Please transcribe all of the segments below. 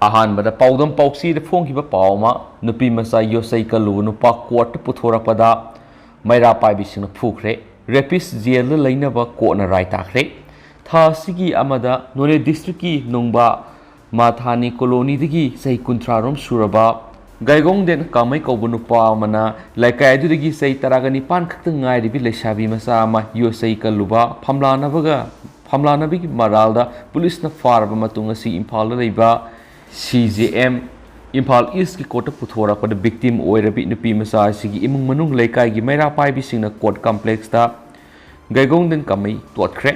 अहानबदा पाउदम पाउसी फोंखिबा पाउमा नुपिमाचा योचै कलु नुपा कोर्ट पुथोरकपदा मैरा पाइबिसिंग फुखरे रेपिस जेल लैनबा कोना राय ताखरे थासिगी अमदा नोने डिस्ट्रिक्ट की नुंगबा माथानी कॉलोनी दगी सही कुंथ्रारोम सुरबा गायगोंगदेन कामै कौब नुपा मना लाइकाय दुदगी सही तरागनी पान खक्त ngairibi लेसाबी मसा मा योचै कलुबा फमलानबी मरालदा पुलिस न फारबा मतुंग असि इम्फाल लैबा CJM इम्फाल ईस्ट की कोर्ट पुथोरकपदा विक्टिम ओइरबी नुपिमाचा सिगी इमुंग मनुंग लाइकाय गी मैरा पाइबिसिंग कोर्ट कॉम्प्लेक्स दा गायगोंगदेन कामै तोटखरे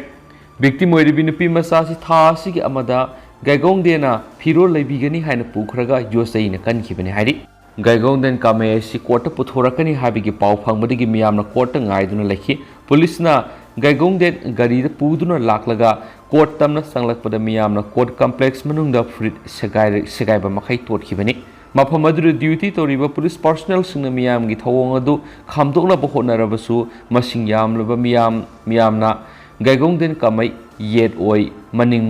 विक्टिम ओइरबी नुपिमाचा सि था सिगी अमदा गायगोंगदेना फिरोल लैबिगनी हाइन पुखरगा योचैना कनखिबनि हाइरि गायगोंगदेन कामे सि कोर्ट पुथोरकनी हाबिगी पाउ फंगबदगी मियामना कोर्ट ngaiduna लखि पुलिसना गायगोंगदेन गारीदा पुदुना लाखलगा कोर्ट तमना संगलकपदा मियामना कोर्ट कॉम्प्लेक्स मनुंगदा फ्रिड सेगाइबा मखै तोटखिबनि मफम अदुर ड्यूटी तोरिबा पुलिस पर्सनल सिंगना मियामगी थवोंग अदु खामदोकना होनरबसु मसिंग यामलबा मियामना गायगोंगदेन कामै येट ओइ मनिंग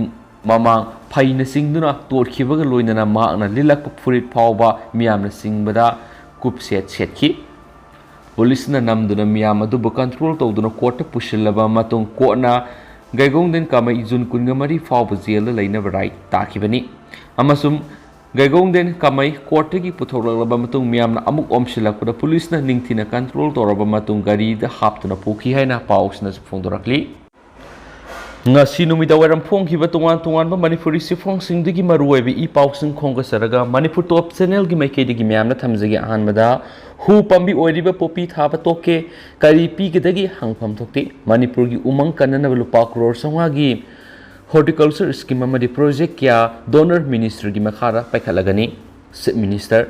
ममांग फाइन सिंगदुना तोटखिबगा लोइनना माकना लिलक फुरित फावबा मियामना सिंगबदा कुपसेट सेटखि पुलिसना नमदुना मियाम अदुबु कंट्रोल तौदुना कोर्ट पुशिलबा मतुंग कोर्टना गायगोंगदेन कामै जून 23 फावबा जेल लैनबा राय ताखिबनि अमसुम गायगोंगदेन कामै कोर्टगी पुथोरलबा मतुंग मियामना अमुक ओमसिलकपदा पुलिसना निंगथिना control तौरबा मतुंग गारीदा हापतुना पुखि हाइना पाउसना फोंदोरकलि ngasi numida waram phongkhiba tongan manipuri sifong singdigi maruoibi I pausing khongasaraga manipur top channel gi maikei gi myamna thamjagi ahanmada hu pambi oiriba popi thaba toke kari pi gidagi hangpham thokti manipur gi umang kanana lupa crore songa gi horticulture scheme amadi project kya donor minister gi makhara paikhalagani minister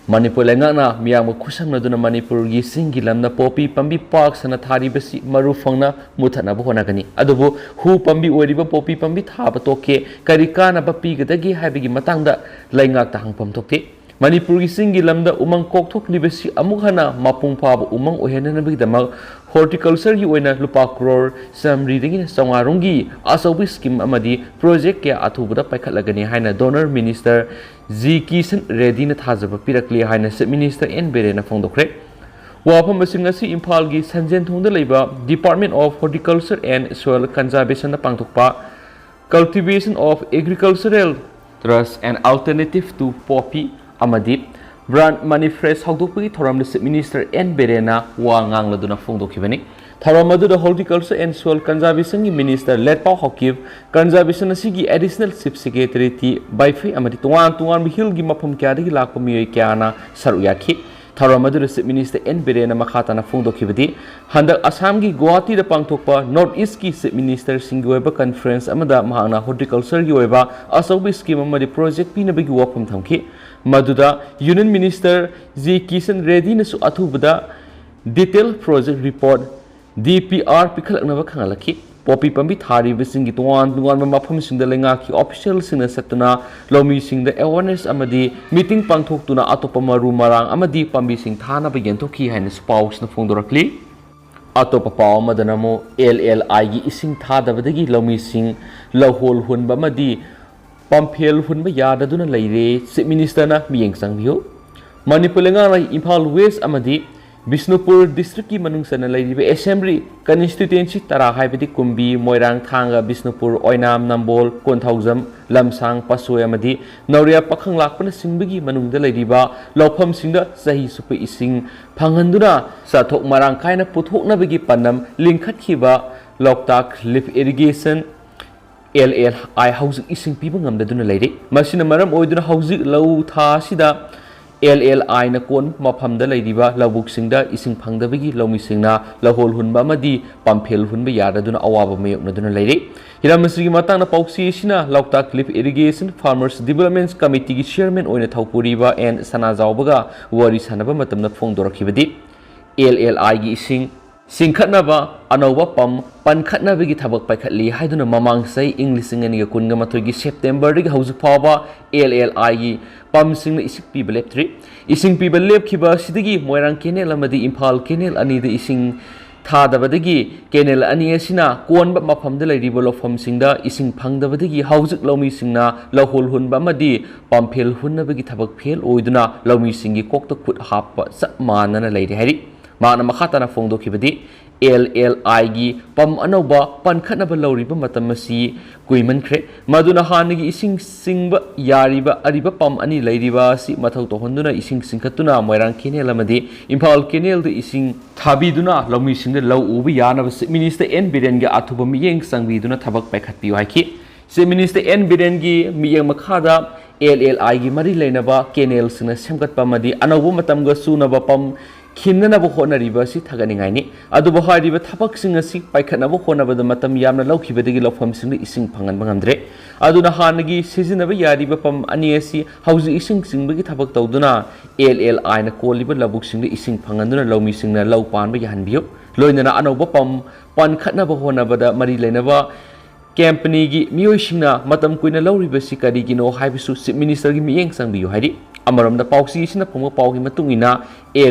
Manipur lengana miyang khusangna Manipur gi singi lamna popi pambi park sana thari basi maru phangna muthana bo honagani adubu hu pambi oiriba popi pambi thaba toke karikana ba pigadagi haibigi matangda laingak ta hangpam tokte Manipur gi singi lamda umang kokthok libasi amukhana mapung phaba umang ohenana bigi damak horticulture gi oina lupa crore samri dagi songarungi asobi scheme amadi project kya athubuda paikhalagani haina donor minister G Kisan Reddy na thajaba pirakli haina se minister N Berena phongdokre wafam masingasi Imphal gi Sanjen thongda leiba Department of Horticulture and Soil Conservation na pangthokpa cultivation of agricultural trust and alternative to poppy amadi brand manifest hawdokpagi thoram se minister N Berena wa ngangladuna phongdokhibani Tharamadu the Horticulture and Soil Conservation Minister Let Pau Hokiv Conservation Sigi Additional Chief Secretary T by Free Amati Tuan Bihil Gimapum Kadi Lakumi Kiana Saruyaki Tharamadu the Minister N Berena Makatana Fundo Kividi Handa Asamgi Guati the Pangtokpa North East Ki Minister Singueba Conference Amada Mahana Horticulture Yueva Asobi Scheme Amadi Project Pinabig Wapum Tamki Maduda Union Minister Z Kisan Reddy Nasu Atubada Detailed Project Report DPR pikhalaknaba khangalaki popi pambi thari bisingi tuan mafam singda lengaki official singna satuna lomi singda awareness amadi meeting pangthoktuna atopa maru marang amadi pambi sing thana ba yentokhi haina spouse na phongdorakli atopa paw madanamo LLI gi ising thadabadagi lomi sing lohol hunba amadi pamphel hunba yadaduna leire chief minister na miyeng sangbiyo Manipur lenga Imphal West amadi Bisnupur district ki manung sana laiba assembly constituency tara haibadi kumbi moirang thanga Bisnupur oinam nambol konthaujam lamsang pasoi amadi nauria pakhang lakpana singbagi manungda laiba lawpham singda sahi supe ising phanghanduna sathok marang kaina puthokna bagi panam lingkhathiba loktak lift irrigation LLI housing ising piba ngamdaduna laire masina maram oiduna housing lau tha sida LLI na kon mafamda laidiba labuk singda ising phangdabagi lomi singna lahol hunba amadi pamphel hunba yadaduna awaba mayokna duna laire hiramsigi matangna pausi sina lokta cliff irrigation farmers development committee gi chairman oina thaupuriba and sanajawbaga wari sanaba matamna phongdorakhibadi LLI gi ising singkhatnaba anauba pam pankhatnabagi thabak paikhatli haiduna mamang sai english ngani kunga mathogi september ri hauju phaba LLI gi pam singna isik pi beleptri ising pi belep khiba sidagi moirang kenel amadi Imphal kenel ani de ising ꯊꯥꯗꯕꯗꯒꯤ ꯀꯦꯅꯦꯜ ꯑꯅꯤ ꯑꯁꯤꯅ ꯀꯣꯟꯕ ꯃꯐꯝꯗ ꯂꯩꯔꯤꯕ ꯂꯧꯐꯝꯁꯤꯡꯗ ꯏꯁꯤꯡ ꯐꯪꯗꯕꯗꯒꯤ ꯍꯧꯖꯤꯛ ꯂꯧꯃꯤꯁꯤꯡꯅ ꯂꯧꯍꯣꯜ ꯍꯨꯟꯕ ꯑꯃꯗꯤ ꯄꯝꯐꯦꯜ ꯍꯨꯟꯅꯕꯒꯤ ꯊꯕꯛ ꯐꯦꯜ ꯑꯣꯏꯗꯨꯅ ꯂꯧꯃꯤꯁꯤꯡꯒꯤ ꯀꯣꯛꯇ ꯈꯨꯠ ꯍꯥꯞꯄ ꯆꯞ ꯃꯥꯟꯅꯅ ꯂꯩꯔꯦ ꯍꯥꯏꯔꯤ ꯃꯥꯅ ꯃꯈꯥ ꯇꯥꯅ ꯐꯣꯡꯗꯣꯛꯈꯤꯕꯗꯤ LLIꯒꯤ ꯄꯝ ꯑꯅꯧꯕ ꯄꯟꯈꯠꯅꯕ ꯂꯧꯔꯤꯕ ꯃꯇꯝ ꯑꯁꯤ ꯀꯨꯏꯃꯟꯈ꯭ꯔꯦ ꯃꯗꯨꯅ ꯍꯥꯟꯅꯒꯤ ꯏꯁꯤꯡ ꯆꯤꯡꯕ ꯌꯥꯔꯤꯕ ꯑꯔꯤꯕ ꯄꯝ ꯑꯅꯤ ꯂꯩꯔꯤꯕ ꯑꯁꯤ ꯃꯊꯧ ꯇꯧꯍꯟꯗꯨꯅ ꯏꯁꯤꯡ ꯆꯤꯡꯈꯠꯇꯨꯅ ꯃꯣꯏꯔꯥꯡ ꯀꯦꯅꯦꯜ ꯑꯃꯗꯤ ꯏꯝꯐꯥꯜ ꯀꯦꯅꯦꯜꯗ ꯏꯁꯤꯡ ꯊꯥꯕꯤꯗꯨꯅ ꯂꯧꯃꯤꯁꯤꯡꯗ ꯂꯧ ꯎꯕ ꯌꯥꯅꯕ ꯆꯤꯞ ꯃꯤꯅꯤꯁꯇꯔ N ꯕꯤꯔꯦꯟꯒꯤ ꯑꯊꯨꯕ ꯃꯤꯠꯌꯦꯡ ꯆꯪꯕꯤꯗꯨꯅ ꯊꯕꯛ ꯄꯥꯏꯈꯠꯄꯤꯌꯨ ꯍꯥꯏꯈꯤ ꯆꯤꯞ ꯃꯤꯅꯤꯁꯇꯔ N ꯕꯤꯔꯦꯟꯒꯤ ꯃꯤꯠꯌꯦꯡ ꯃꯈꯥꯗ LLIꯒꯤ ꯃꯔꯤ ꯂꯩꯅꯕ ꯀꯦꯅꯦꯜꯁꯤꯡꯅ ꯁꯦꯝꯒꯠꯄ ꯑꯃꯗꯤ ꯑꯅꯧꯕ ꯃꯇꯝꯒ ꯆꯨꯅꯕ ꯄꯝ ꯈꯤꯟꯅꯅꯕ ꯍꯣꯠꯅꯔꯤꯕ ꯑꯁꯤ ꯊꯥꯒꯠꯅꯤꯡꯉꯥꯏꯅꯤ ꯑꯗꯨꯕꯨ ꯍꯥꯏꯔꯤꯕ ꯊꯕꯛꯁꯤꯡ ꯑꯁꯤ ꯄꯥꯏꯈꯠꯅꯕ ꯍꯣꯠꯅꯕꯗ ꯃꯇꯝ ꯌꯥꯝꯅ ꯂꯧꯈꯤꯕꯗꯒꯤ ꯂꯧꯐꯝꯁꯤꯡꯗ ꯏꯁꯤꯡ ꯐꯪꯍꯟꯕ ꯉꯝꯗ꯭ꯔꯦ ꯑꯗꯨꯅ ꯍꯥꯟꯅꯒꯤ ꯁꯤꯖꯤꯟꯅꯕ ꯌꯥꯔꯤꯕ ꯄꯝ ꯑꯅꯤ ꯑꯁꯤ ꯍꯧꯖꯤꯛ ꯏꯁꯤꯡ ꯆꯤꯡꯕꯒꯤ ꯊꯕꯛ ꯇꯧꯗꯨꯅ LLIꯅ ꯀꯣꯜꯂꯤꯕ ꯂꯧꯕꯨꯛꯁꯤꯡꯗ ꯏꯁꯤꯡ ꯐꯪꯍꯟꯗꯨꯅ ꯂꯧꯃꯤꯁꯤꯡꯅ ꯂꯧ ꯄꯥꯟꯕ ꯌꯥꯍꯟꯕꯤꯌꯨ ꯂꯣꯏꯅꯅ ꯑꯅꯧꯕ ꯄꯝ ꯄꯟꯈꯠꯅꯕ ꯍꯣꯠꯅꯕꯗ ꯃꯔꯤ ꯂꯩꯅꯕ ꯀꯦꯝꯄꯅꯤꯒꯤ ꯃꯤꯑꯣꯏꯁꯤꯡꯅ ꯃꯇꯝ ꯀꯨꯏꯅ ꯂꯧꯔꯤꯕꯁꯤ ꯀꯔꯤꯒꯤꯅꯣ ꯍꯥꯏꯕꯁꯨ ꯆꯤꯞ ꯃꯤꯅꯤꯁꯇꯔꯒꯤ ꯃꯤꯠꯌꯦꯡ ꯆꯪꯕꯤꯌꯨ ꯍꯥꯏꯔꯤ ꯑꯃꯔꯣꯝꯗ ꯄꯥꯎꯆꯦ ꯑꯁꯤꯅ ꯐꯪꯕ ꯄꯥꯎꯒꯤ ꯃꯇꯨꯡ ꯏꯟꯅ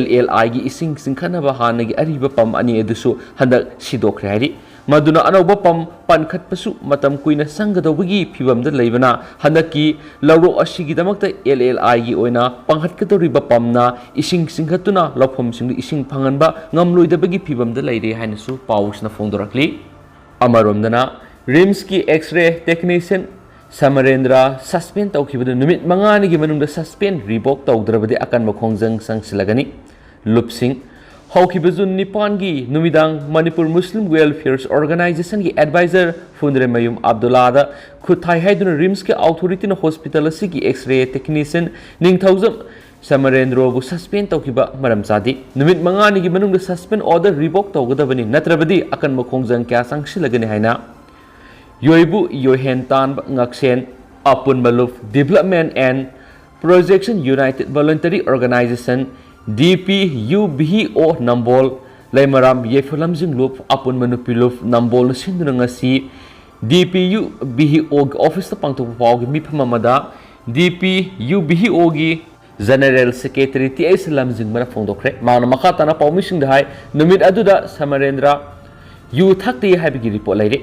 LLIꯒꯤ ꯏꯁꯤꯡ ꯆꯤꯡꯈꯠꯅꯕ ꯍꯥꯟꯅꯒꯤ ꯑꯔꯤꯕ ꯄꯝ ꯑꯅꯤ ꯑꯗꯨꯁꯨ ꯍꯟꯗꯛ ꯁꯤꯗꯣꯛꯈ꯭ꯔꯦ ꯍꯥꯏꯔꯤ ꯃꯗꯨꯅ ꯑꯅꯧꯕ ꯄꯝ ꯄꯟꯈꯠꯄꯁꯨ ꯃꯇꯝ ꯀꯨꯏꯅ ꯆꯪꯒꯗꯧꯕꯒꯤ ꯐꯤꯚꯝꯗ ꯂꯩꯕꯅ ꯍꯟꯗꯛꯀꯤ ꯂꯧꯔꯣꯛ ꯑꯁꯤꯒꯤꯗꯃꯛꯇ LLIꯒꯤ ꯑꯣꯏꯅ ꯄꯥꯡꯈꯠꯀꯗꯧꯔꯤꯕ ꯄꯝꯅ ꯏꯁꯤꯡ ꯆꯤꯡꯈꯠꯇꯨꯅ ꯂꯧꯐꯝꯁꯤꯡꯗ ꯏꯁꯤꯡ ꯐꯪꯍꯟꯕ ꯉꯝꯂꯣꯏꯗꯕꯒꯤ ꯐꯤꯚꯝꯗ ꯂꯩꯔꯦ ꯍꯥꯏꯅꯁꯨ ꯄꯥꯎꯁꯤꯅ ꯐꯣꯡꯗꯣꯔꯛꯂꯤ ꯑꯃꯔꯣꯝꯗꯅ ꯔꯤꯝꯁꯀꯤ ꯑꯦꯛꯁ-ꯔꯦ ꯇꯦꯛꯅꯤꯁꯤꯌꯟ ꯁꯃꯔꯦꯟꯗ꯭ꯔ ꯁꯁꯄꯦꯟ ꯇꯧꯈꯤꯕꯗ ꯅꯨꯃꯤꯠ 5ꯅꯤꯒꯤ ꯃꯅꯨꯡꯗ ꯁꯁꯄꯦꯟ ꯔꯤꯚꯣꯛ ꯇꯧꯗ꯭ꯔꯕꯗꯤ ꯑꯀꯟꯕ ꯈꯣꯡꯖꯪ ꯆꯪꯁꯤꯜꯂꯒꯅꯤ ꯂꯨꯞꯁꯤꯡ ꯍꯧꯈꯤꯕ ꯖꯨꯟ 9ꯒꯤ ꯅꯨꯃꯤꯗꯥꯡ ꯃꯅꯤꯄꯨꯔ ꯃꯨꯁꯂꯤꯝ ꯋꯦꯜꯐꯤꯌꯔ ꯑꯣꯔꯒꯅꯥꯏꯖꯦꯁꯟꯒꯤ ꯑꯦꯗꯚꯥꯏꯖꯔ ꯐꯨꯟꯗ꯭ꯔꯦꯃꯌꯨꯝ ꯑꯕꯗꯨꯜꯂꯥꯗ ꯈꯨꯠ ꯊꯥꯏ ꯍꯥꯏꯗꯨꯅ ꯔꯤꯝꯁꯀꯤ ꯑꯣꯊꯣꯔꯤꯇꯤꯅ ꯍꯣꯁꯄꯤꯇꯥꯜ ꯑꯁꯤꯒꯤ ꯑꯦꯛꯁ-ꯔꯦ ꯇꯦꯛꯅꯤꯁꯤꯌꯟ ꯅꯤꯡꯊꯧꯖꯝ ꯁꯃꯔꯦꯟꯗ꯭ꯔꯕꯨ ꯁꯁꯄꯦꯟ ꯇꯧꯈꯤꯕ ꯃꯔꯝ ꯆꯥꯗꯦ ꯅꯨꯃꯤꯠ 5ꯅꯤꯒꯤ ꯃꯅꯨꯡꯗ ꯁꯁꯄꯦꯟ ꯑꯣꯔꯗꯔ ꯔꯤꯚꯣꯛ ꯇꯧꯒꯗꯕꯅꯤ ꯅꯠꯇ꯭ꯔꯕꯗꯤ ꯑꯀꯟꯕ ꯈꯣꯡꯖꯪ ꯀꯌꯥ ꯆꯪꯁꯤꯜꯂꯒꯅꯤ ꯍꯥꯏꯅ ꯌꯣꯏꯕꯨ ꯌꯣꯏꯍꯦꯟ ꯇꯥꯟꯕ ꯉꯛꯁꯦꯟ ꯑꯄꯨꯟꯕ ꯂꯨꯞ development and projection united voluntary organization DPUBHO ꯅꯝꯕꯣꯜ ꯂꯩꯃꯔꯥꯝ ꯌꯦꯐꯂꯝꯖꯤꯡ ꯂꯨꯞ ꯑꯄꯨꯟꯕ ꯅꯨꯄꯤ ꯂꯨꯞ ꯅꯝꯕꯣꯜꯅ ꯁꯤꯟꯗꯨꯅ ꯉꯁꯤ DPUBHOꯒꯤ ꯑꯣꯐꯤꯁꯇ ꯄꯥꯡꯊꯣꯛꯄ ꯄꯥꯎꯒꯤ ꯃꯤꯐꯝ ꯑꯃꯗ DPUBHOꯒꯤ ꯖꯦꯅꯔꯦꯜ ꯁꯦꯀ꯭ꯔꯦꯇꯔꯤ TS ꯂꯝꯖꯤꯡꯕꯅ ꯐꯣꯡꯗꯣꯛꯈ꯭ꯔꯦ ꯃꯥꯅ ꯃꯈꯥ ꯇꯥꯅ ꯄꯥꯎꯃꯤꯁꯤꯡꯗ ꯍꯥꯏ ꯅꯨꯃꯤꯠ ꯑꯗꯨꯗ ꯁꯃꯔꯦꯟꯗ꯭ꯔ ꯌꯨ ꯊꯛꯇꯦ ꯍꯥꯏꯕꯒꯤ ꯔꯤꯄꯣꯔꯠ ꯂꯩꯔꯦ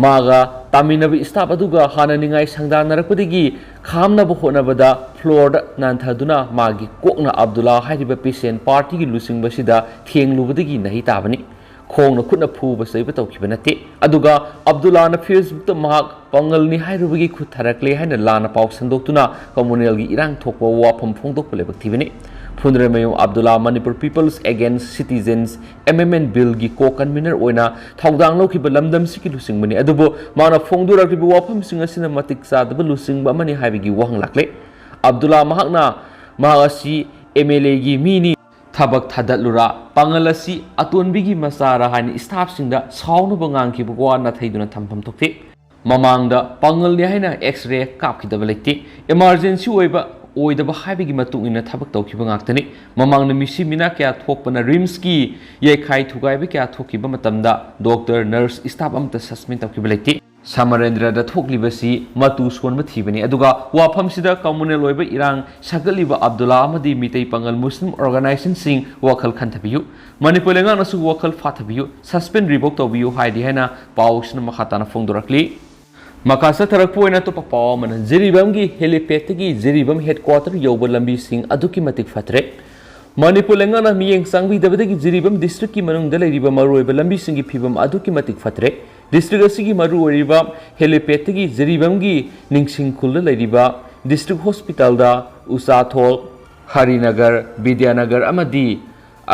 मागा तामिनबी स्टाफ अदुगा हानानिंगाई संगदानरकपदगी खामनब होनबदा फ्लोर नांथदुना मागी कोकना अब्दुल्ला हाइरिबा पेशेंट पार्टी की लुसिंगबसिदा थेंगलुबदगी नहीं ताबनी खोंगना खुदना फुबा सैबा तौखिबा नते अदुगा अब्दुल्ला ना फेसबुक त महाक पंगलनी हाइरुबगी खुद थरकले हाइना लाना पाउ संदोक्तुना कम्युनल की इरांग थोकबा वाफम फोंदोकपा लेबक्तिबनी Phundreimayum Abdulla Manipur people's against citizens MMN bill की को कन्वीनर ओइना थौदांग लौखिबा लमदम सिकी लुसिंगबनी अदुबो माना फोंदोरक्तिबा वाफमसिंग असिना मतिक चादबा लुसिंगबा अमनि हाइबगी वहंग लाक्ले अब्दुल्ला महाकना महाअसि MLA की मीनी थबक थादलुरा पांगल असि अतोनबिगी मसारा हानि स्टाफ सिंगदा साउनबा nganखिबा वा नाथैदुना थमफम थोक्ते ममांगदा पांगलनि हाइना एक्स-रे कापखिदबा लेक्ते इमरजेंसी ओइबा ओइदबा हाइबगी मतुंगिना थबक तौखिबा ngakतनि ममांगना मिसि मिना क्या थोकपना रिम्स की येखाइ थुगाइबा क्या थोकिबा मतमदा डॉक्टर नर्स स्टाफ अमता सस्पेंड तौखिबा लेक्ते समरेंद्रदा थोकलिबसि मतु सोनबा थीबनी अदुगा वाफमसिदा कम्युनल ओइबा इरांग सगलिबा अब्दुल्ला अमदी मितै पंगल मुस्लिम ऑर्गेनाइजेशन सिंग वखल खंथबियु मणिपुर लेंगानसु वखल फाथबियु सस्पेंड रिवोक तौबियु हाइदि हैना पाउसना मखाताना फोंदोरक्ली मकासा थरकपोइना तो पाव मन जिरिबम की हेलीपैड की जिरिबम हेडक्वार्टर यौब लंबी सिंग अदुकी मतिक फतरे मणिपुर लेंगाना मियेंग सांगबिदबदगी जिरिबम डिस्ट्रिक्ट की मनुंगदा लैरिबा मरुओइबा लंबी सिंग की फिबम अदुकी मतिक फतरे डिस्ट्रिक्ट असिगी मरुओइबा हेलीपैड की जिरिबम की निंगसिंग खुलदा लैरिबा डिस्ट्रिक्ट हॉस्पिटल दा उसाथोल हरिनगर विद्यानगर अमदी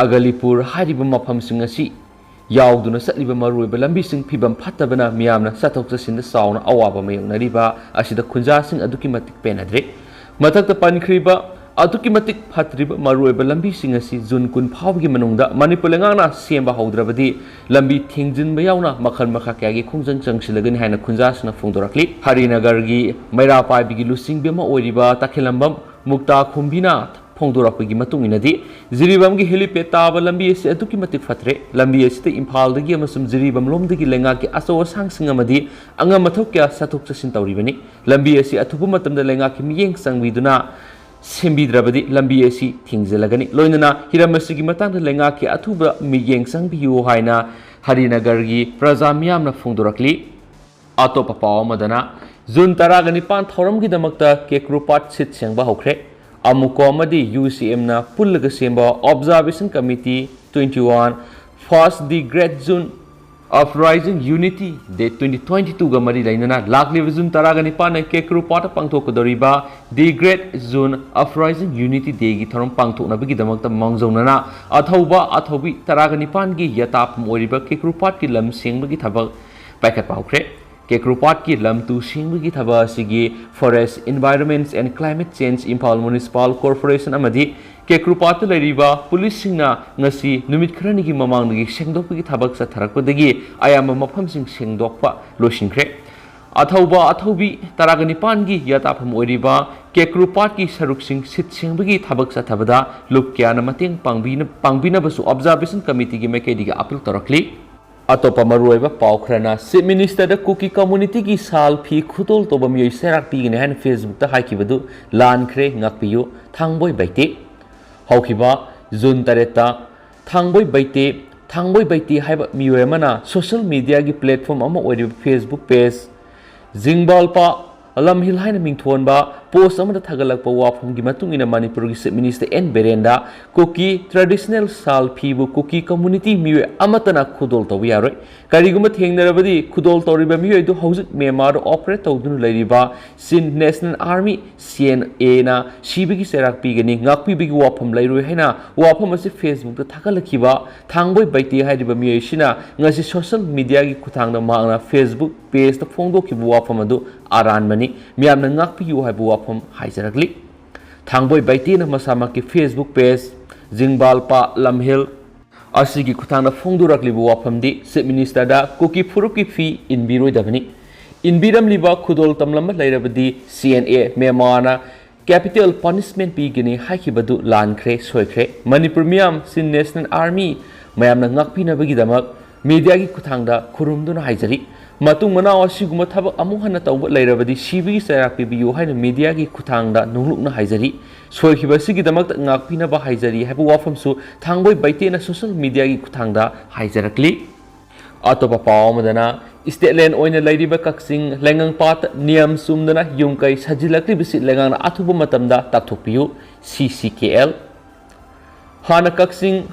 अगलीपुर हारिबा मफम सिंग असि यावदुना सत्लिबा मरुओइबा लंबी सिंग फिबम फत्तबना मियामना सथोक चसिन साउना अवाबा मयंगनरिबा असिदा खुंजा सिंग अदुकी मतिक पेनद्रे मथक्ता पनख्रिबा अदुकी मतिक फत्रिबा मरुओइबा लंबी सिंग असि जून 10 फावगी मनुंगदा मणिपुर लेंगाना सेमबा हौद्रबदी लंबी थिंगजिनबा यावना मखल मखा क्यागी खुंजंग चंगसिलगनि हाइना खुंजासना फोंदोरक्ली हरिनगरगी मैरा पाइबिगी लुसिंगबेमा ओइरिबा तखेलंबम मुक्ता खुंबिना फोंदोरक्पगी मतुंगिनदी जिरिबमगी हेलीपैड ताबा लंबी असे अदुकी मतिक फत्रे लंबी असिते इम्फालदगी अमसुम जिरिबम लोमदगी लेंगाकी असो असांगसिंग अमदी अंगा मथौक क्या सथोक चसिन तौरिबनी लंबी असे अथुबु मतमदा लेंगाकी मियेंग संगबिदुना सेंबिद्रबदी लंबी एसी थिंगजलगनी लोइनना हिरम असिगी मतंग लेंगा के अथुबा मियेंग संबियो हाइना हरिनगर की प्रजा मियामना फोंदोरकली अतोप पाव मदना जून 15 थौरम की दमकता केक्रुपाट सिट सेंबा होख्रे अमुको अमदी UCM ना पुल्लग सेंबा observation committee 21 first the great June Uprising Unity Day 2022 ga mari lainana lakliba June 15 na Kekrupata pangthokadoriba The Great June Uprising Unity Day gi thorom pangthoknabagi damakta mangjonana athauba athobi 15 gi yatapam oriba Kekrupat ki lam sengbagi thabak paikhat paukre Kekrupat ki lam tu sengbagi thaba asigi Forest Environments and Climate Change Impal Municipal Corporation amadi Kekrupat leriba police singna ngasi numit kharani gi mamang gi sengdokpagi thabak sa tharakpadagi ayama mafam sing sengdokpa losinkhre athauba athobi 15 gi yatapam oriba Kekrupat ki saruk sing sit sengbagi thabak sa thabada lupkyana mateng pangbina basu observation committee gi mekedi gi appeal torakli atopa maruiba paukhrana chief minister da cookie community gi sal phi khutol toba miyoi serak pi gi han Facebook ta haikibadu lankhre ngakpiyu thangboi baite Haukiba June 3 Thangboi baite haiba miyoy mana social media gi platform ama ori Facebook page Jingbalpa Lamhil haina mingthonba post amada thagalakpa wafam gi matungina Manipur gi chief minister N Berenda cookie traditional sal phibu cookie community miyoy amatana khudol tawi yaroi kariguma thengnarabadi khudol toriba miyoy du hojik Myanmar operate tawdun leiriba sin National Army CNA na shibigi serak pigani ngakpi bigi wafam leiroi haina wafam ase Facebook ta thagalakiba thangboi baite haidiba miyoy shina ngasi social media gi kuthangna mangna Facebook page ta phongdokibu wafam adu aran mani miyamna ngakpi yu haibu wafam haijarakli thangboi baite na masama ki Facebook page Jingbalpa Lamhil asigi kuthangna phongduraklibu wafam di chief minister da cookie furuki fi inbiroi dabani inbiram liba khudol tamlam lairabadi CNA Myanmar capital punishment pigini haikibadu lankhre soikhre Manipur miyam sin National Army mayamna ngakpina bagi damak media gi kuthangda khurumduna haijari matung manao asiguma thabak amu hana tawba lairabadi sibi serak pibiyo haina media gi kuthangda nunglukna haijari soikhiba sigi damak ngakpina ba haijari haibu wafam su thangboi baite na social media gi kuthangda haijarakli atopa pawmadana state land oina lairiba kaksing lengang pat niam sumdana yumkai sajilakli bisi lengang na athuba matamda takthokpiyu CCKL hana kaksing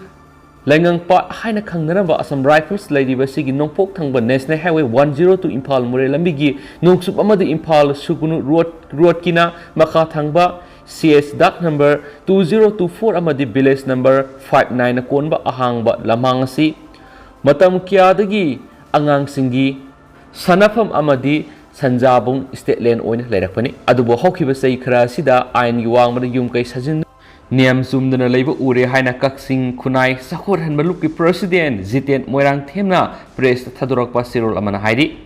Lengang pa haina khangnaraba Assam Rifles lairiba sigi nongpok thangba National Highway 102 Impal Mure lambigi nongsup amadi Impal Sugunu road kina makha thangba CS duck number 2024 amadi village number 59 na konba ahangba lamang asi matam kyadagi angang singi sanafam amadi sanjabung state land oina lairakpani adubo hokhiba sei khara sida ain gi wangmada yumkai sajin Niam sumdana leiba ure haina kaksing kunai Sakhre hanbaluk ki president Jiten Moirang themna press thadorakpa sirol amana hairi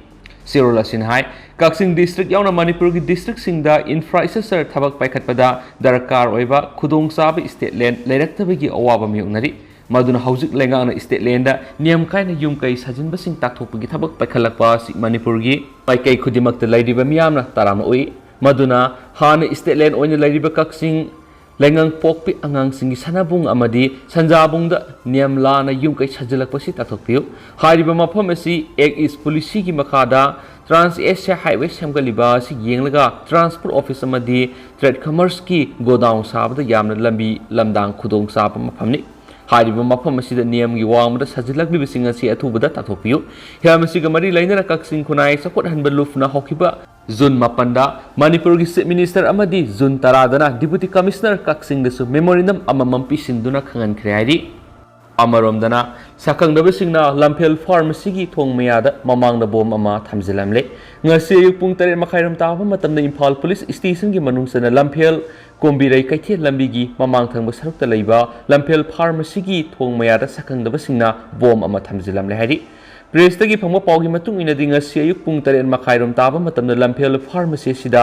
sirol asin hai kaksing district yauna Manipur ki district singda infrastructure thabak paikhatpada darkar oiba khudong sabi state land leiraktabagi awaba miyungnari maduna hojik lengana state land da niam kaina yumkai sajinba sing takthokpagi thabak paikhalakpa si Manipur gi paikai khudimakta lairiba miyamna tarama oi maduna hana state land oina lairiba kaksing Lengang pokpi angang singi sanabung amadi sanjabung da niam la na yumkai sajalakpa si tathokpiu hariba mafam asi ek is policy gi makada Trans Asia Highway semgaliba si yenglaga transport office amadi trade commerce ki godown sabda yamna lambi lamdang khudong sab mafamni hariba mafam asi da niam gi wangda sajalakli bisinga si athubada tathokpiu hiamasi ga mari lainara kaksing kunai sakot hanbaluf na hokiba June 4 Manipur gi chief minister amadi June 10 dana deputy commissioner kaksing desu memorandum amamam pisinduna khangan khreari amarom dana sakangdaba singna lamphel pharmacy gi thongmeya da mamang da bom ama thamjilamle ngasi pung 3 makhairam taba matamna Imphal police station gi manungsana lamphel kombirai kaithe lambi gi mamang thangba sarukta leiba lamphel pharmacy gi thongmeya da sakangdaba singna bom ama thamjilamle hari Press tagi phangma pawgi matung ina dinga si ayuk pung 3 makhairam taba matamna lamphel pharmacy sida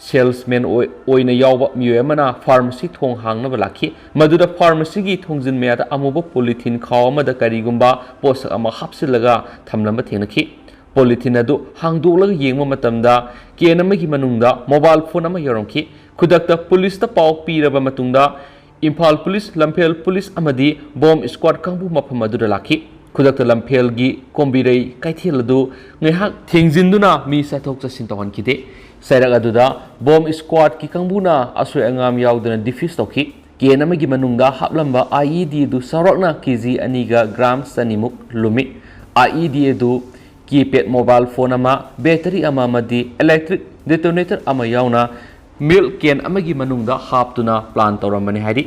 salesman oina yawba miyoy amana pharmacy thong hangna balaki maduda pharmacy gi thongjin meya da amuba polythene khaw amada karigumba posak ama hapsilaga thamlamba thenaki polythene adu hangdolaga yengma matamda kenama gi manungda mobile phone ama yorongki खुदक्ता police ता पाव पीरबा मतुंगदा Imphal police Lamphel police अमदी bomb squad कांबू मफम अदुदा लाखी खुदक्ता लम्फेल गी कोम्बिरई कैथेल अदु ngaihak thengjinduna mi sathok chasin tawhankide sairak aduda bomb squad ki kangbuna asoi angam yauduna defuse tawki ken amagi manungda haplamba IED du sarokna kg aniga gram sanimuk lumi IED du keypad mobile phone ama battery ama madi electric detonator ama yauna milk ken amagi manungda haptuna plan tawramani hari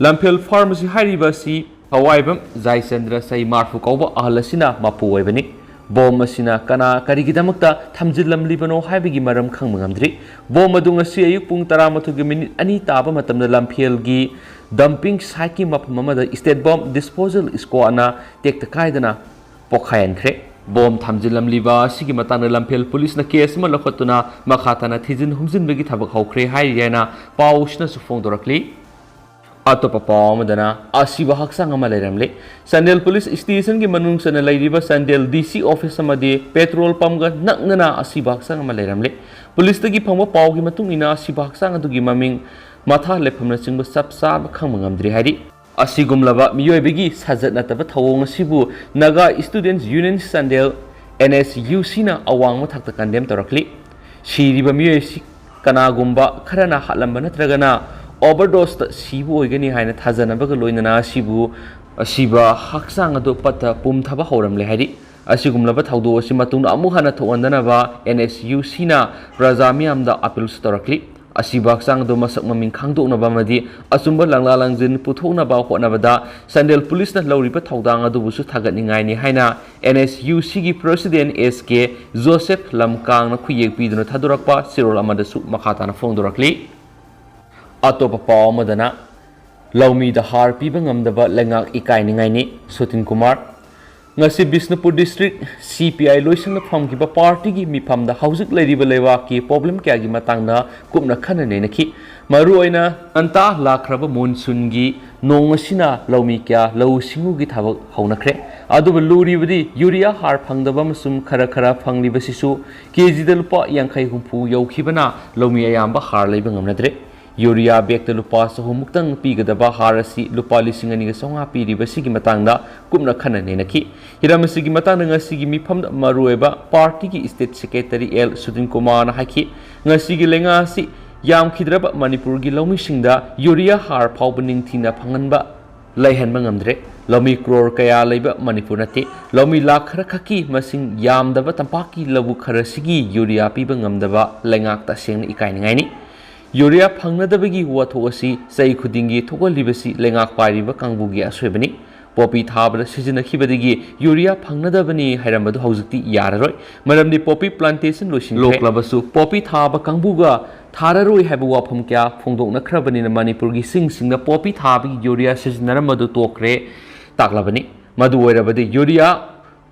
lamphel pharmacy hariba si hawaibam jaisendra sai marfu kauba ahlasina mapu oibani bom asina kana karigidamakta thamjilamlibano haibigi maram khangmangamdri bom adung asi ayuk pung 12 minute ani taba matamda lamphel gi dumping site ki mapam amada state bomb disposal squad na tekta kaidana pokhayan khre bom thamjilamliba sigi matana lamphel police na case ma lokhotuna makhatana thijin humjin begi thabak haukhre hai yana pausna su phongdorakli atop pamadana asiba haksang ama leiramle sandel police station gi manung sana leiriba sandel DC office amadi petrol pump ga naknana asiba haksang ama leiramle police tagi phangba paw gi matung ina asiba haksang adu gi maming matha lephamna singba sapsa khangmangamdri hari asigumlaba miyoibegi sajat nataba thawong asibu naga students union sandel NSUC na awang ma thakta kandem torakli shiriba miyoisi kanagumba kharana halamba natragana overdose sibu oigani haina thajanabaga loinana siba haksang adu pata pumthaba horamle hari asigumlaba thawdo asi matungna amu hana thowandanaba NSUC na rajamiamda appeal storakli asiba haksang adu masak maming khangdoknaba madi asumba langla langjin puthoknaba hotnabada sandel police na lawriba thawdang adu busu thagatningai ni haina NSUC gi president SK Joseph Lamkang na khuyek piduna thadurakpa sirol amada su makhatana phongdorakli atop pamadana laumi da har piba ngamdaba lengak ikai ningai ni Sutin Kumar ngasi Bisnupur district CPI loisingna phamgiba party gi mifamda haujik leiriba lewa ki problem kya gi matangna kupna khana nenaki maru oina anta lakhraba monsoon gi nongasina laumi kya lau singu gi thabak haunakre aduba luribadi urea har phangdaba masum khara phangliba sisu kg da lupa yankhai humpu yaukhibana laumi ayamba har leiba ngamnadre urea bag ta lupa sahumuktang pigadaba harasi lupa lising ani ga songa piriba sigi matangda kumna khana nenaki hiramsigi matangda ngasigi mifamda marueba party gi state secretary L Sutin Kumar na haki ngasigi lenga si yam khidraba Manipur gi laumisingda urea har phawbaning thina phanganba laihanba ngamdre laumi crore kaya leiba Manipur nate laumi lakh khara khaki masing yamdaba tampaki labu khara sigi urea piba ngamdaba lengak ta seng ikai ningai ni urea phangnadabagi wathogasi sai khudingi thogalibasi lengak pariba kangbugi asoibani popi thabra sizinakibadigi urea phangnadabani hairambadu haujukti yararoi maramdi popi plantation losin loklabasu popi thaba kangbuga thararoi haibu wafam kya phongdokna khrabani na Manipurgi singda popi thabagi urea sizinnaramadu tokre taklabani madu oirabadi urea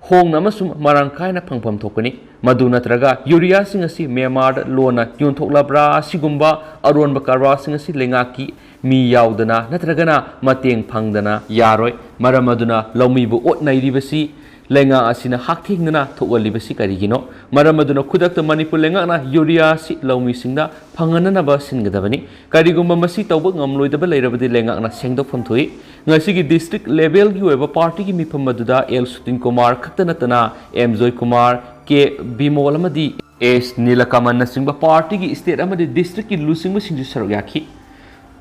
hong namasum marangkai na phangpham thokani madu natraga urea singasi Myanmar lona yontoklabra sigumba aronba karwa singasi lengaki mi yaudana natragana mateng phangdana yaroi maramaduna laumibu otnairibasi lenga asina hakthingna thogalibasi karigino maramaduna khudakta Manipur lenga na urea si laumi singda phangana ba singadabani karigumba masi tawba ngamloidaba leirabadi lenga na sengdokpham thui ngasigi district level gi weba party gi mifam maduda L Sutin Kumar khaktanatana M Joy Kumar ke Bimol amadi S Nilakaman na singba party gi state amadi district ki lusingba singju sarok yakhi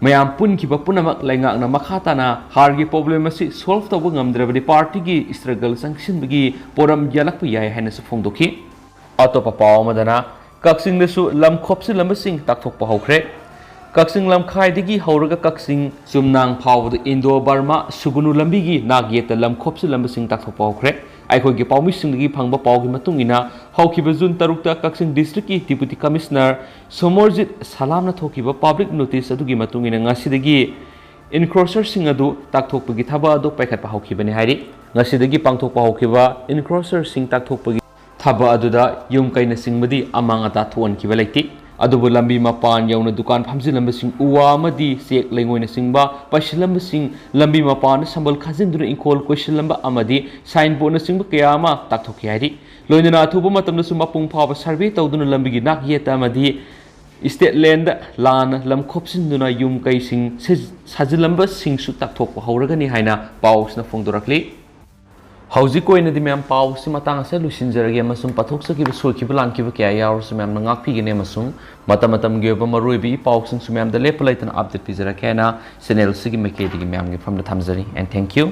mayam pun ki bapunamak lengak na makhatana hargi problem asi solve tawba ngamdrabadi party gi struggle sanction bagi poram yalakpu yai haina su phongdokhi atopa pawamadana kaksing desu lam khopsi lambasing takthokpa hokre kaksing lam khaidigi hauraga kaksing sumnang phawda Indo Burma sugunu lambigi nagyeta lam khopsi lambasing takthokpa hokre aikhogi pawmisingdagi phangba pawgi matungina haukiba June 3 ta kaksing district ki deputy commissioner Somorjit Salamna thokiba public notice adugi matungina ngasidagi encroacher sing adu takthokpagi thaba adu paikhatpa haukibani hairi ngasidagi pangthokpa haukiba encroacher sing takthokpagi thaba aduda yumkaina singmadi amangata thuankiba leiti adubu lambi mapan yauna dukan phamjilambasing uwa amadi sek lengoina singba pasilambasing lambi mapan sambal khajinduna inkol questionlamba amadi signboard na singba kayama takthoki hari loinana athuba matamda su mapung phaba survey tawduna lambigi nak yeta amadi State land lan lam khopsin duna yum kai sing sajilamba sing su takthok hauragani haina paus na phongdorakli hauji koina di mem paus si matang ase lusinjarage masum pathok sa ki soi ki lan ki kya yaur su mem ngak pi gene masum matam ge ba maroi bi paus sing su mem da lepalaitan update pi jara kana channel sigi meke di mem ge from the thamjari and thank you.